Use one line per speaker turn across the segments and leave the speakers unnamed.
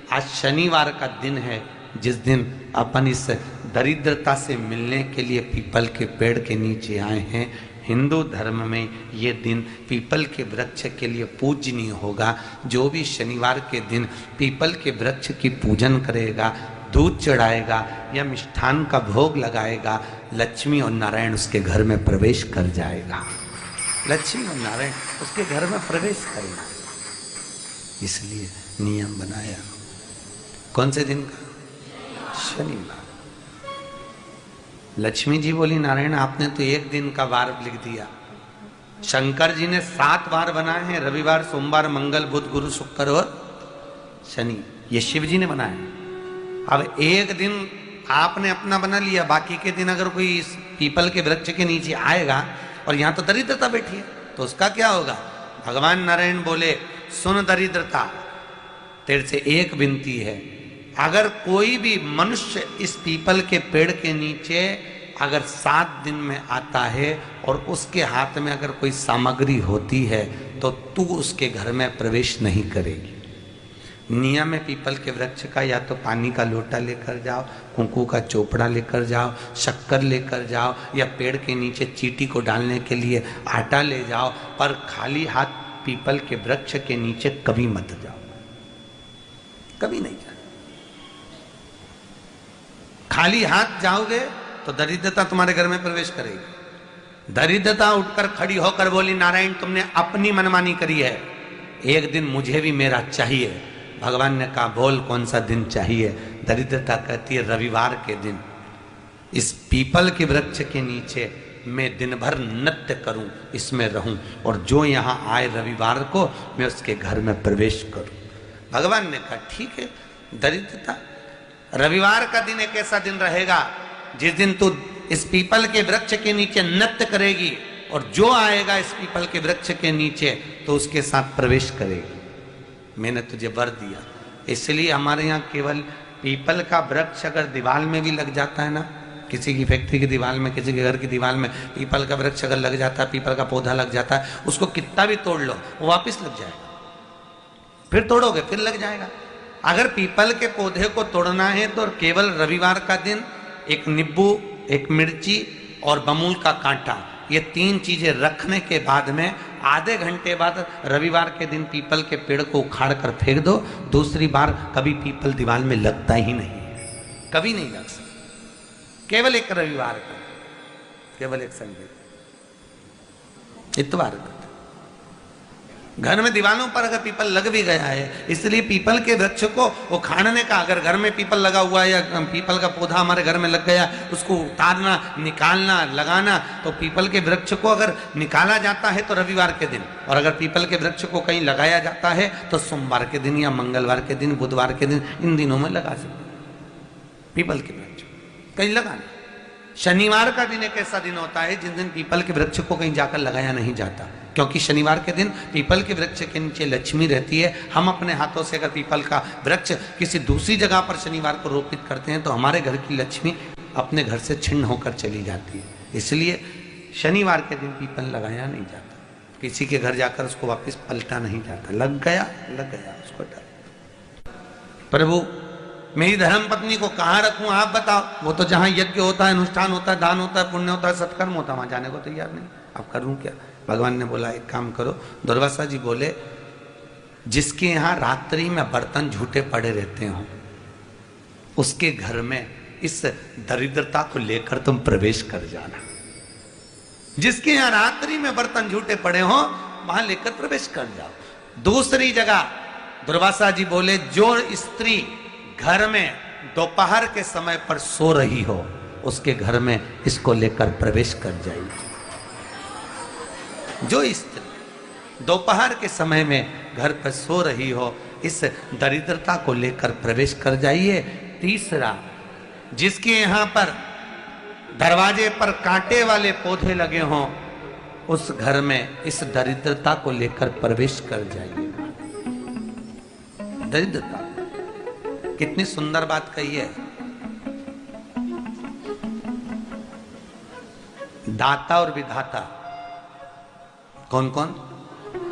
आज शनिवार का दिन है, जिस दिन अपन इस दरिद्रता से मिलने के लिए पीपल के पेड़ के नीचे आए हैं। हिंदू धर्म में ये दिन पीपल के वृक्ष के लिए पूजनीय होगा। जो भी शनिवार के दिन पीपल के वृक्ष की पूजन करेगा, दूध चढ़ाएगा या मिष्ठान का भोग लगाएगा, लक्ष्मी और नारायण उसके घर में प्रवेश कर जाएगा। लक्ष्मी और नारायण उसके घर में प्रवेश करेगा। इसलिए नियम बनाया। कौन से दिन का? शनिवार। लक्ष्मी जी बोली, नारायण आपने तो एक दिन का वार लिख दिया। शंकर जी ने 7 वार बनाए हैं, रविवार, सोमवार, मंगल, बुध, गुरु, शुक्र और शनि। ये शिव जी ने बनाया। अब एक दिन आपने अपना बना लिया, बाकी के दिन अगर कोई इस पीपल के वृक्ष के नीचे आएगा और यहाँ तो दरिद्रता बैठी है, तो उसका क्या होगा? भगवान नारायण बोले, सुन दरिद्रता, तेरे से एक विनती है, अगर कोई भी मनुष्य इस पीपल के पेड़ के नीचे अगर 7 दिन में आता है और उसके हाथ में अगर कोई सामग्री होती है तो तू उसके घर में प्रवेश नहीं करेगी। नियम है पीपल के वृक्ष का, या तो पानी का लोटा लेकर जाओ, कुंकू का चोपड़ा लेकर जाओ, शक्कर लेकर जाओ, या पेड़ के नीचे चींटी को डालने के लिए आटा ले जाओ, पर खाली हाथ पीपल के वृक्ष के नीचे कभी मत जाओ, कभी नहीं जाओ। खाली हाथ जाओगे तो दरिद्रता तुम्हारे घर में प्रवेश करेगी। दरिद्रता उठकर खड़ी होकर बोली, नारायण तुमने अपनी मनमानी करी है, एक दिन मुझे भी मेरा चाहिए। भगवान ने कहा, बोल कौन सा दिन चाहिए? दरिद्रता कहती है, रविवार के दिन इस पीपल के वृक्ष के नीचे मैं दिन भर नृत्य करूं, इसमें रहूं, और जो यहां आए रविवार को मैं उसके घर में प्रवेश करूं। भगवान ने कहा, ठीक है। दरिद्रता, रविवार का दिन एक ऐसा दिन रहेगा जिस दिन तू इस पीपल के वृक्ष के नीचे नृत्य करेगी, और जो आएगा इस पीपल के वृक्ष के नीचे तो उसके साथ प्रवेश करेगी। मैंने तुझे वर दिया। इसलिए हमारे यहाँ केवल पीपल का वृक्ष अगर दीवार में भी लग जाता है ना, किसी की फैक्ट्री की दीवार में, किसी के घर की दीवार में पीपल का वृक्ष अगर लग जाता है, पीपल का पौधा लग जाता है, उसको कितना भी तोड़ लो वो वापिस लग जाएगा। फिर तोड़ोगे फिर लग जाएगा। अगर पीपल के पौधे को तोड़ना है तो केवल रविवार का दिन एक नींबू, एक मिर्ची और बमूल का कांटा, ये 3 चीजें रखने के बाद में आधे घंटे बाद रविवार के दिन पीपल के पेड़ को उखाड़ कर फेंक दो। दूसरी बार कभी पीपल दीवार में लगता ही नहीं, कभी नहीं लग सकता। केवल एक रविवार का, केवल एक संडे, इतवार का। घर में दीवारों पर अगर पीपल लग भी गया है, इसलिए पीपल के वृक्ष को उखाड़ने का, अगर घर में पीपल लगा हुआ है या पीपल का पौधा हमारे घर में लग गया, उसको उतारना, निकालना, लगाना, तो पीपल के वृक्ष को अगर निकाला जाता है तो रविवार के दिन, और अगर पीपल के वृक्ष को कहीं लगाया जाता है तो सोमवार के दिन या मंगलवार के दिन, बुधवार के दिन, इन दिनों में लगा सकते पीपल के वृक्ष कहीं लगाना। शनिवार का दिन एक ऐसा दिन होता है जिस दिन पीपल के वृक्ष को कहीं जाकर लगाया नहीं जाता, क्योंकि शनिवार के दिन पीपल के वृक्ष के नीचे लक्ष्मी रहती है। हम अपने हाथों से अगर पीपल का वृक्ष किसी दूसरी जगह पर शनिवार को रोपित करते हैं तो हमारे घर की लक्ष्मी अपने घर से छिन्न होकर चली जाती है। इसलिए शनिवार के दिन पीपल लगाया नहीं जाता, किसी के घर जाकर उसको वापस पलटा नहीं जाता। लग गया उसको डाल। प्रभु मेरी धर्म पत्नी को कहाँ रखूं आप बताओ? वो तो जहाँ यज्ञ होता है, अनुष्ठान होता है, दान होता है, पुण्य होता है, सत्कर्म होता है, वहां जाने को तैयार नहीं। अब करूं क्या? भगवान ने बोला, एक काम करो। दुर्वासा जी बोले, जिसके यहाँ रात्रि में बर्तन झूठे पड़े रहते हो उसके घर में इस दरिद्रता को लेकर तुम प्रवेश कर जाना। जिसके यहाँ रात्रि में बर्तन झूठे पड़े हो वहां लेकर प्रवेश कर जाओ। दूसरी जगह दुर्वासा जी बोले, जो स्त्री घर में दोपहर के समय पर सो रही हो उसके घर में इसको लेकर प्रवेश कर जाइए। जो स्त्री दोपहर के समय में घर पर सो रही हो इस दरिद्रता को लेकर प्रवेश कर जाइए। तीसरा, जिसके यहाँ पर दरवाजे पर कांटे वाले पौधे लगे हों उस घर में इस दरिद्रता को लेकर प्रवेश कर जाइए। दरिद्रता, कितनी सुंदर बात कही है। दाता और विधाता, कौन कौन?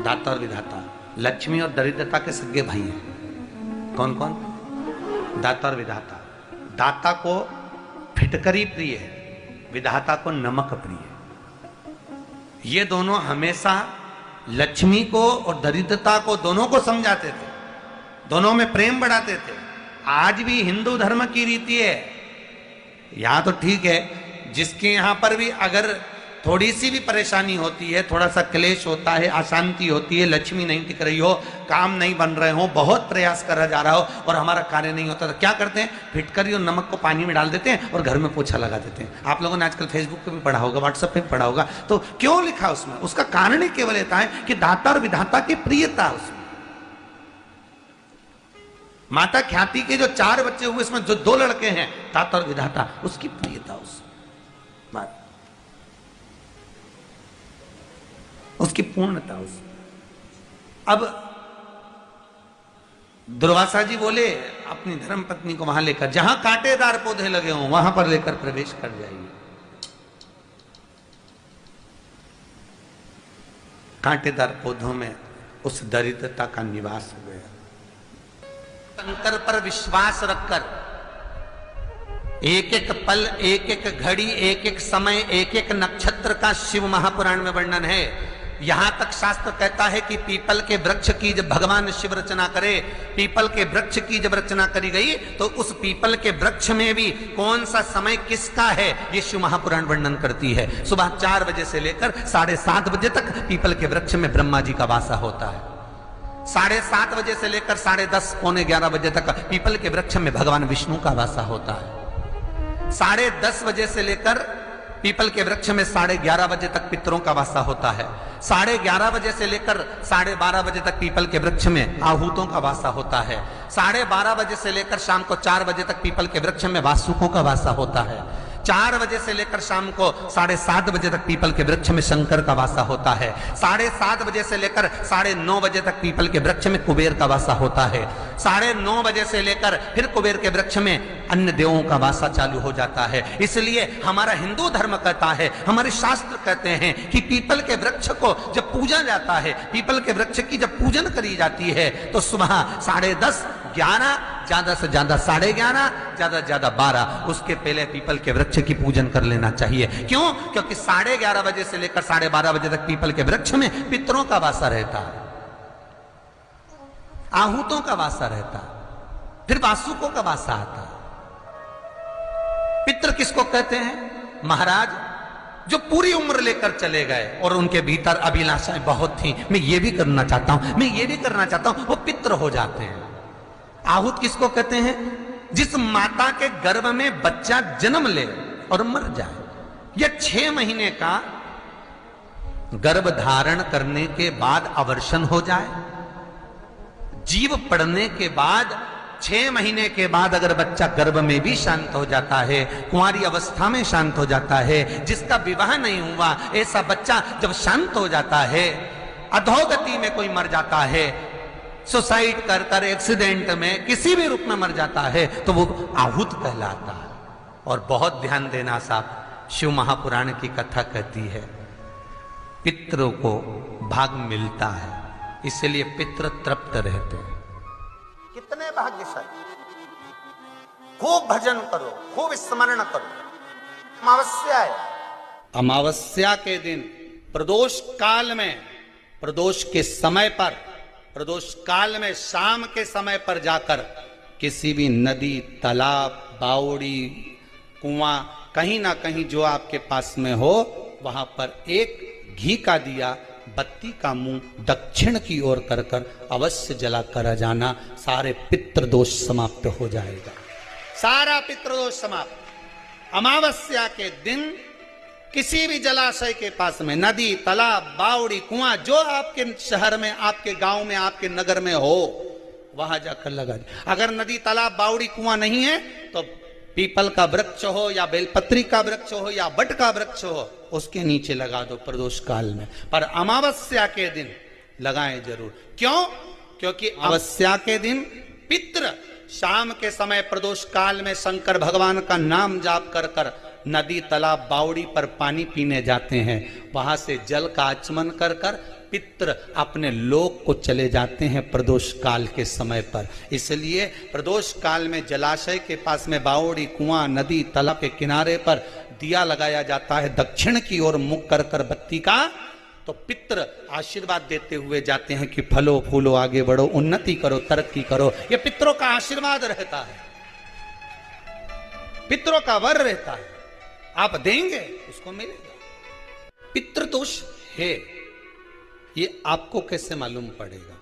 दाता और विधाता। लक्ष्मी और दरिद्रता के सगे भाई हैं। कौन कौन? दाता और विधाता। दाता को फिटकरी प्रिय है, विधाता को नमक प्रिय है। ये दोनों हमेशा लक्ष्मी को और दरिद्रता को दोनों को समझाते थे, दोनों में प्रेम बढ़ाते थे। आज भी हिंदू धर्म की रीति है। यहां तो ठीक है, जिसके यहां पर भी अगर थोड़ी सी भी परेशानी होती है, थोड़ा सा क्लेश होता है, अशांति होती है, लक्ष्मी नहीं टिक रही हो, काम नहीं बन रहे हो, बहुत प्रयास करा जा रहा हो और हमारा कार्य नहीं होता, तो क्या करते हैं? फिटकरी और नमक को पानी में डाल देते हैं और घर में पोछा लगा देते हैं। आप लोगों ने आजकल फेसबुक पे भी पढ़ा होगा, व्हाट्सएप पे भी पढ़ा होगा। तो क्यों लिखा उसमें? उसका कारण ही केवल होता है कि दाता और विधाता की प्रियता उसमें। माता ख्याति के जो 4 बच्चे हुए, इसमें जो 2 लड़के हैं, दाता और विधाता, उसकी प्रियता उसकी पूर्णता उसमें। अब दुर्वासा जी बोले अपनी धर्म पत्नी को वहां लेकर, जहां कांटेदार पौधे लगे हों वहां पर लेकर प्रवेश कर जाइए। कांटेदार पौधों में उस दरिद्रता का निवास हो गया। शंकर पर विश्वास रखकर एक एक पल, एक एक घड़ी, एक एक समय, एक एक नक्षत्र का शिव महापुराण में वर्णन है। यहां तक शास्त्र कहता है कि पीपल के वृक्ष की जब भगवान शिव रचना करे, पीपल के वृक्ष की जब रचना करी गई, तो उस पीपल के वृक्ष में भी कौन सा समय किसका है, ये शिव महापुराण वर्णन करती है। सुबह 4 बजे से लेकर 7:30 बजे तक पीपल के वृक्ष में ब्रह्मा जी का वासा होता है। 7:30 बजे से लेकर 10:30 पौने 11 बजे तक पीपल के वृक्ष में भगवान विष्णु का वासा होता है। 10:30 बजे से लेकर पीपल के वृक्ष में 11:30 बजे तक पितरों का वासा होता है। 11:30 बजे से लेकर 12:30 बजे तक पीपल के वृक्ष में आहूतों का वासा होता है। 12:30 बजे से लेकर शाम को 4 बजे तक पीपल के वृक्ष में वासुकों का वासा होता है। 4 बजे से लेकर शाम को 7:30 बजे तक पीपल के वृक्ष में शंकर का वासा होता है। 7:30 बजे से लेकर 9:30 बजे तक पीपल के वृक्ष में कुबेर का वासा होता है। 9:30 बजे से लेकर फिर कुबेर के वृक्ष में अन्य देवों का वासा चालू हो जाता है। इसलिए हमारा हिंदू धर्म कहता है, हमारे शास्त्र कहते हैं कि पीपल के वृक्ष को जब पूजा जाता है, पीपल के वृक्ष की जब पूजन करी जाती है, तो सुबह 10:30, 11, ज्यादा से ज्यादा 11:30, ज्यादा से ज्यादा 12, उसके पहले पीपल के वृक्ष की पूजन कर लेना चाहिए। क्यों? क्योंकि 11:30 बजे से लेकर 12:30 बजे तक पीपल के वृक्ष में पितरों का वासा रहता है, आहूतों का वासा रहता है, फिर वासुकों का वासा आता है। पितृ किसको कहते हैं? महाराज जो पूरी उम्र लेकर चले गए और उनके भीतर अभिलाषाएं बहुत थी, मैं ये भी करना चाहता हूं, मैं ये भी करना चाहता हूं, वो पितृ हो जाते हैं। आहूत किसको कहते हैं? जिस माता के गर्भ में बच्चा जन्म ले और मर जाए, या 6 महीने का गर्भ धारण करने के बाद अवर्षण हो जाए, जीव पड़ने के बाद 6 महीने के बाद अगर बच्चा गर्भ में भी शांत हो जाता है, कुंवारी अवस्था में शांत हो जाता है, जिसका विवाह नहीं हुआ ऐसा बच्चा जब शांत हो जाता है, अधोगति में कोई मर जाता है, सुसाइड कर कर, एक्सीडेंट में, किसी भी रूप में मर जाता है, तो वो आहूत कहलाता है। और बहुत ध्यान देना साहब, शिव महापुराण की कथा कहती है पितरों को भाग मिलता है, इसलिए पितृ तृप्त रहते हैं। कितने भाग्यशाली! खूब भजन करो, खूब स्मरण करो। अमावस्या है, अमावस्या के दिन प्रदोष काल में, प्रदोष के समय पर, प्रदोष काल में शाम के समय पर जाकर किसी भी नदी, तालाब, बावड़ी, कुआं, कहीं ना कहीं जो आपके पास में हो, वहां पर एक घी का दिया, बत्ती का मुंह दक्षिण की ओर कर कर अवश्य जला कर जाना। सारे पितृदोष समाप्त हो जाएगा, सारा पितृदोष समाप्त। अमावस्या के दिन किसी भी जलाशय के पास में, नदी, तालाब, बावड़ी, कुआं, जो आपके शहर में, आपके गांव में, आपके नगर में हो, वहां जाकर लगा दे। अगर नदी, तालाब, बावड़ी, कुआं नहीं है तो पीपल का वृक्ष हो या बेलपत्री का वृक्ष हो या बट का वृक्ष हो, उसके नीचे लगा दो प्रदोष काल में। पर अमावस्या के दिन लगाएं जरूर। क्यों? क्योंकि अमावस्या के दिन पितृ शाम के समय प्रदोष काल में शंकर भगवान का नाम जाप कर कर नदी, तालाब, बावड़ी पर पानी पीने जाते हैं। वहां से जल का आचमन कर कर पितृ अपने लोक को चले जाते हैं प्रदोष काल के समय पर। इसलिए प्रदोष काल में जलाशय के पास में बावड़ी, कुआं, नदी, तालाब के किनारे पर दिया लगाया जाता है दक्षिण की ओर मुख कर कर बत्ती का। तो पितृ आशीर्वाद देते हुए जाते हैं कि फलो फूलो, आगे बढ़ो, उन्नति करो, तरक्की करो। ये पितरों का आशीर्वाद रहता है, पितरों का वर रहता है। आप देंगे उसको मिलेगा। पितृदोष है ये आपको कैसे मालूम पड़ेगा?